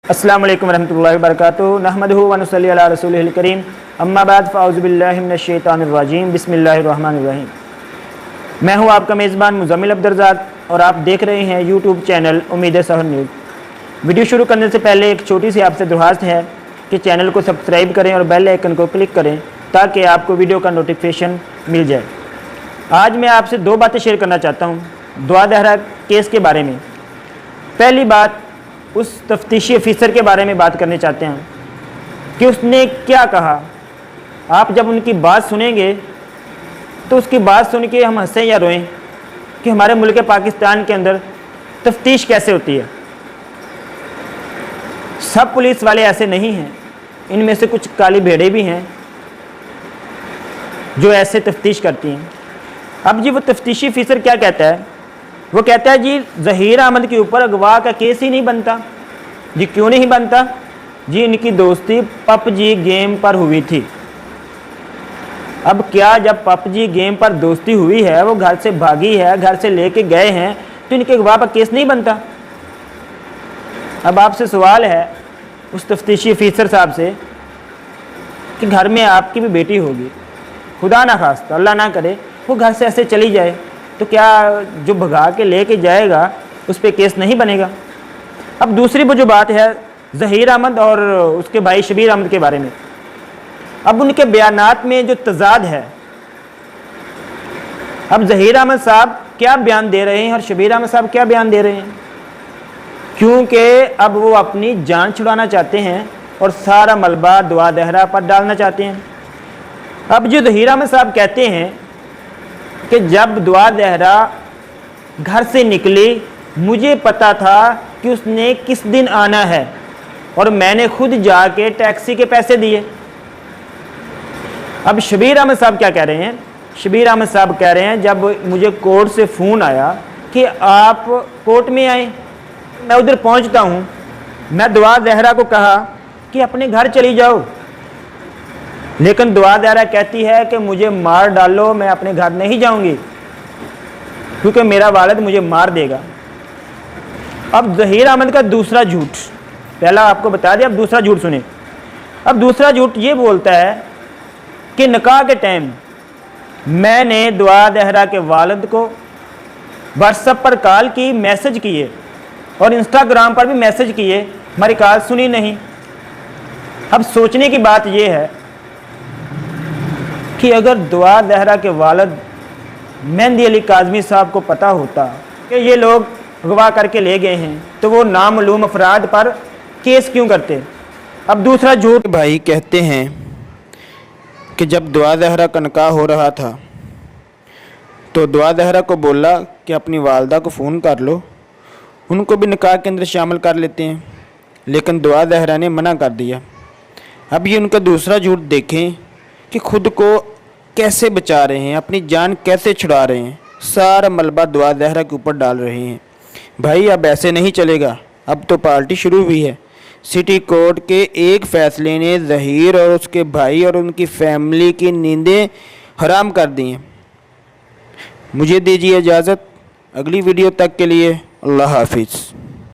अस्सलामु अलैकुम रहमतुल्लाहि वबरकातुहू नहमदुहु व नुसल्ली अला रसूलिहिल करीम अम्मा बाद फ़अऊज़ु बिल्लाहि मिनश शैतानिर रजीम बिस्मिल्लाहिर रहमानिर रहीम। मैं हूँ आपका मेज़बान मुज़म्मिल अब्दुर्रज़ाक और आप देख रहे हैं यूट्यूब चैनल उम्मीद सहर न्यूज़। वीडियो शुरू करने से पहले एक छोटी सी आपसे दरख्वास्त है कि चैनल को सब्सक्राइब करें और बेल आइकन को क्लिक करें ताकि आपको वीडियो का नोटिफिकेशन मिल जाए। आज मैं आपसे दो बातें शेयर करना चाहता हूँ दुआ दहरा केस के बारे में। पहली बात, उस तफ्तीशी अफीसर के बारे में बात करने चाहते हैं कि उसने क्या कहा। आप जब उनकी बात सुनेंगे तो उसकी बात सुन के हम हंसें या रोएं कि हमारे मुल्क पाकिस्तान के अंदर तफ्तीश कैसे होती है। सब पुलिस वाले ऐसे नहीं हैं, इनमें से कुछ काली भेड़ें भी हैं जो ऐसे तफ्तीश करती हैं। अब जी वो तफ्तीशी अफीसर क्या कहता है, वो कहता है जी ज़हीर अहमद के ऊपर अगवा का केस ही नहीं बनता। जी क्यों नहीं बनता? जी इनकी दोस्ती पबजी गेम पर हुई थी। अब क्या जब पबजी गेम पर दोस्ती हुई है, वो घर से भागी है, घर से लेके गए हैं, तो इनके अगवा पर केस नहीं बनता। अब आपसे सवाल है उस तफ्तीशी अफीसर साहब से कि घर में आपकी भी बेटी होगी, खुदा ना खास्ता अल्लाह ना करे वो घर से ऐसे चली जाए, तो क्या जो भगा के लेके जाएगा उस पर केस नहीं बनेगा? अब दूसरी वो जो बात है ज़हीर अहमद और उसके भाई शबीर अहमद के बारे में। अब उनके बयानात में जो तज़ाद है, अब ज़हीर अहमद साहब क्या बयान दे रहे हैं और शबीर अहमद साहब क्या बयान दे रहे हैं, क्योंकि अब वो अपनी जान छुड़ाना चाहते हैं और सारा मलबा दुआ दहरा पर डालना चाहते हैं। अब जो ज़हीर अहमद साहब कहते हैं कि जब दुआ दहरा घर से निकली, मुझे पता था कि उसने किस दिन आना है और मैंने खुद जाके टैक्सी के पैसे दिए। अब शबीर अहमद साहब क्या कह रहे हैं? शबीर अहमद साहब कह रहे हैं जब मुझे कोर्ट से फ़ोन आया कि आप कोर्ट में आए, मैं उधर पहुंचता हूं, मैं दुआ दहरा को कहा कि अपने घर चली जाओ, लेकिन दुआ दहरा कहती है कि मुझे मार डालो, मैं अपने घर नहीं जाऊंगी क्योंकि मेरा वालिद मुझे मार देगा। अब ज़हीर अहमद का दूसरा झूठ, पहला आपको बता दिया, अब दूसरा झूठ सुने। अब दूसरा झूठ ये बोलता है कि निकाह के टाइम मैंने दुआ दहरा के वालिद को व्हाट्सएप पर कॉल की, मैसेज किए और इंस्टाग्राम पर भी मैसेज किए, हमारी कॉल सुनी नहीं। अब सोचने की बात यह है कि अगर दुआ दहरा के वालिद मेहंदी अली काज़मी साहब को पता होता कि ये लोग अगवा करके ले गए हैं तो वो नामालूम अफराद पर केस क्यों करते? अब दूसरा झूठ, भाई कहते हैं कि जब दुआ दहरा का निकाह हो रहा था तो दुआ दहरा को बोला कि अपनी वालदा को फ़ोन कर लो, उनको भी निकाह के अंदर शामिल कर लेते हैं, लेकिन दुआ दहरा ने मना कर दिया। अब ये उनका दूसरा झूठ देखें कि खुद को कैसे बचा रहे हैं, अपनी जान कैसे छुड़ा रहे हैं, सारा मलबा दुआ दहरा के ऊपर डाल रहे हैं। भाई अब ऐसे नहीं चलेगा, अब तो पार्टी शुरू हुई है। सिटी कोर्ट के एक फ़ैसले ने ज़हीर और उसके भाई और उनकी फैमिली की नींदें हराम कर दी हैं। मुझे दीजिए इजाज़त, अगली वीडियो तक के लिए अल्लाह हाफिज़।